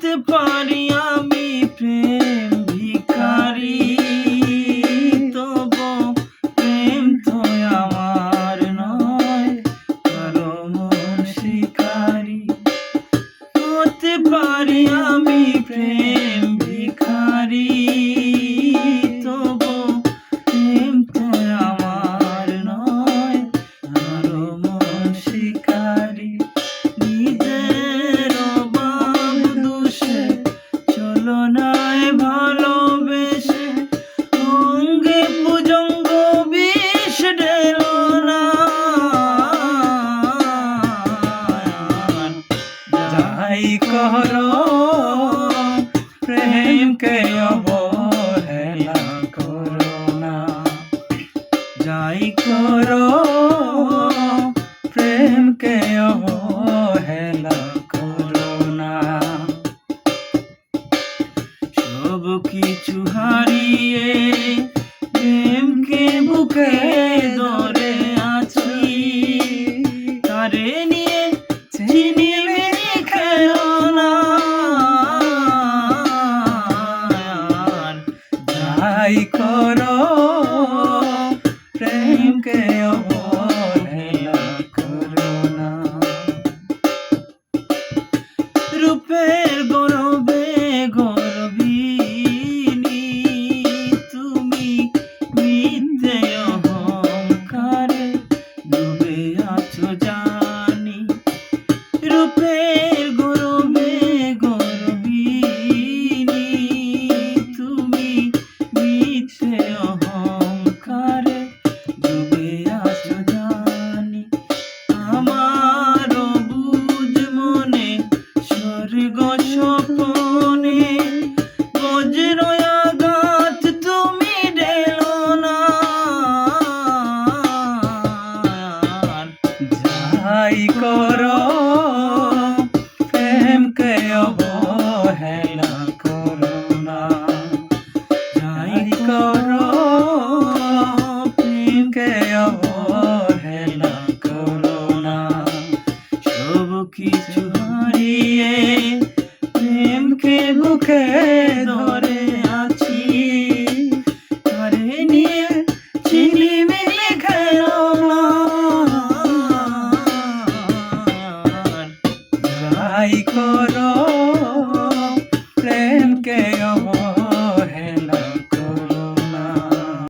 হতে পারি আমি প্রেম ভিখারি, তবু প্রেম তো আমার নয়, কারো মন শিকারি। হতে পারি আমি প্রেম ভিখারি, তবু প্রেম তো আমার নয়, কারো মন শিকারি। নিজের অভাব দোষে চলনায় ভালোবেসে অঙ্গে ভুজঙ্গ বিষ ঢেলো না। যাই করো প্রেমকে অবহেলা করো না, যাই করো প্রেমকে অবহেলা করো না। সব কিছু হারিয়ে প্রেমকে বুকে ধরে আছি, তারে নিয়ে ঝিলিমিলি খেলো না। যাই করো প্রেমকে অবহেলা করো না। রূপের গৌরবে গর্বিনী তুমি, মিথ্যে অহংকারে ডুবে আছো জানি। রূপের গৌরবে গর্বিনী তুমি, মিথ্যে অহংকারে ডুবে আছো জানি। আমার বুঝ মনে স্বর্গ স্বপনে বজ্র আঘাত তুমি ঢেলো না। যাই করো প্রেমকে অবহেলা করো না, যাই করো প্রেমকে অবহেলা করো না। সব কিছু হারিয়ে প্রেমকে বুকে ধরে আছি, তারে নিয়ে ঝিলিমিলি খেলো না। যাই করো